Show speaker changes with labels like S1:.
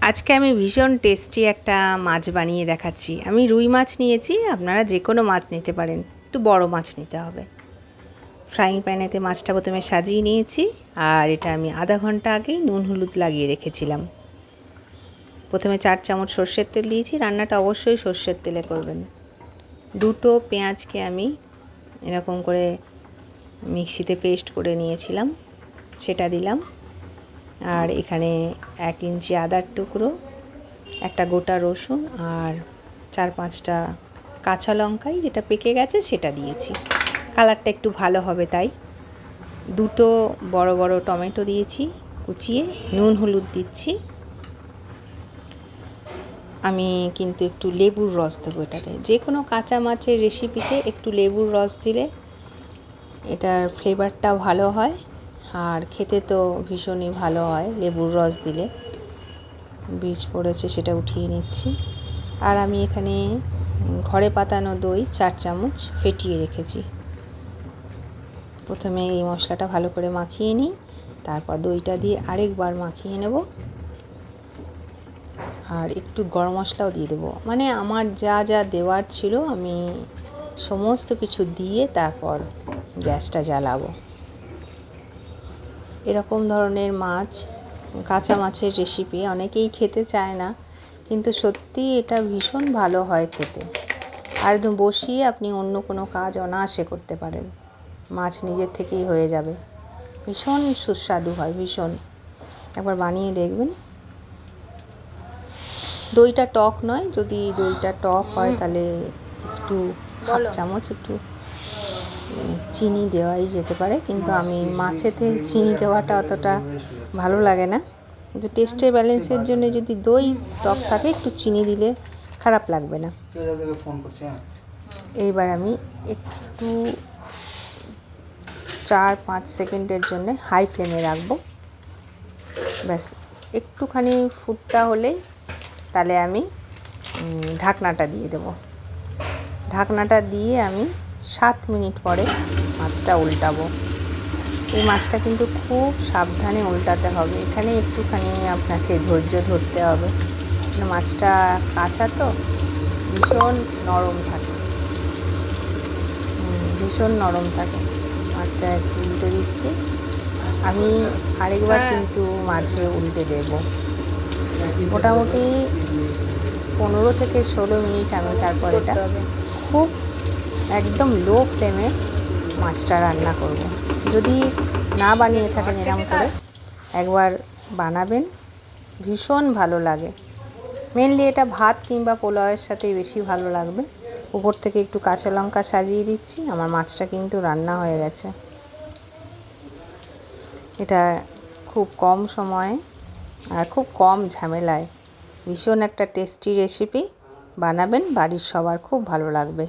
S1: আজকে আমি ভীষণ টেস্টি একটা মাছ বানিয়ে দেখাচ্ছি। আমি রুই মাছ নিয়েছি, আপনারা যে কোনো মাছ নিতে পারেন, একটু বড় মাছ নিতে হবে। ফ্রাইং প্যানেতে মাছটা প্রথমে সাজিয়ে নিয়েছি, আর এটা আমি আধা ঘন্টা আগেই নুন হলুদ লাগিয়ে রেখেছিলাম। প্রথমে 4 চামচ সর্ষের তেল দিয়েছি, রান্নাটা অবশ্যই সর্ষের তেলে করবেন। দুটো পেঁয়াজকে আমি এরকম করে মিক্সিতে পেস্ট করে নিয়েছিলাম, সেটা দিলাম। আর এখানে 1 ইঞ্চি আদার টুকরো, একটা গোটা রসুন আর 4-5টা কাঁচা লঙ্কাই যেটা পেকে গেছে সেটা দিয়েছি, কালারটা একটু ভালো হবে তাই। দুটো বড় বড় টমেটো দিয়েছি কুচিয়ে, নুন হলুদ দিচ্ছি। আমি কিন্তু একটু লেবুর রস দেবো এটাতে। যে কোনো কাঁচা মাছের রেসিপিতে একটু লেবুর রস দিলে এটার ফ্লেভারটা ভালো হয়, আর খেতে তো ভীষণই ভালো হয় লেবুর রস দিলে। বীজ পড়েছে সেটা উঠিয়ে নিচ্ছি। আর আমি এখানে ঘরে পাতানো দই 4 চামচ ফেটিয়ে রেখেছি। প্রথমে এই মশলাটা ভালো করে মাখিয়ে নিই, তারপর দইটা দিয়ে আরেকবার মাখিয়ে নেব। আর একটু গরম মশলাও দিয়ে দেবো, মানে আমার যা যা দেওয়ার ছিল আমি সমস্ত কিছু দিয়ে তারপর গ্যাসটা জ্বালাবো। এরকম ধরনের মাছ, কাঁচা মাছের রেসিপি অনেকেই খেতে চায় না, কিন্তু সত্যি এটা ভীষণ ভালো হয় খেতে। আর একদম বসিয়ে আপনি অন্য কোনো কাজ অনায়াসে করতে পারেন, মাছ নিজের থেকেই হয়ে যাবে। ভীষণ সুস্বাদু হয়, ভীষণ। একবার বানিয়ে দেখবেন। দইটা টক নয়, যদি দইটা টক হয় তাহলে একটু হাফ চামচ একটু চিনি দেওয়াই যেতে পারে, কিন্তু আমি মাছেতে চিনি দেওয়াটা অতটা ভালো লাগে না। কিন্তু টেস্টের ব্যালেন্সের জন্য যদি দই টক থাকে একটু চিনি দিলে খারাপ লাগবে না। এইবার আমি একটু 4-5 সেকেন্ডের জন্য হাই ফ্লেমে রাখবো। ব্যাস একটুখানি ফুটটা হলেই তাহলে আমি ঢাকনাটা দিয়ে দেবো। ঢাকনাটা দিয়ে আমি 7 মিনিট পরে মাছটা উল্টাবো। এই মাছটা কিন্তু খুব সাবধানে উল্টাতে হবে, এখানে একটুখানি আপনাকে ধৈর্য ধরতে হবে। মাছটা কাঁচা তো ভীষণ নরম থাকে, ভীষণ নরম থাকে। মাছটা একটু উল্টে দিচ্ছি, আমি আরেকবার কিন্তু মাঝে উল্টে দেব। মোটামুটি 15 থেকে 16 মিনিট আমি তারপর এটা খুব একদম লো ফ্লেমে মাছটা রান্না করব। যদি না বানিয়ে থাকেন এরকম করে একবার বানাবেন, ভীষণ ভালো লাগে। মেনলি এটা ভাত কিংবা পোলাওয়ের সাথেই বেশি ভালো লাগবে। উপর থেকে একটু কাঁচা লঙ্কা সাজিয়ে দিচ্ছি। আমার মাছটা কিন্তু রান্না হয়ে গেছে। এটা খুব কম সময়ে আর খুব কম ঝামেলায় ভীষণ একটা টেস্টি রেসিপি। বানাবেন, বাড়ির সবার খুব ভালো লাগবে।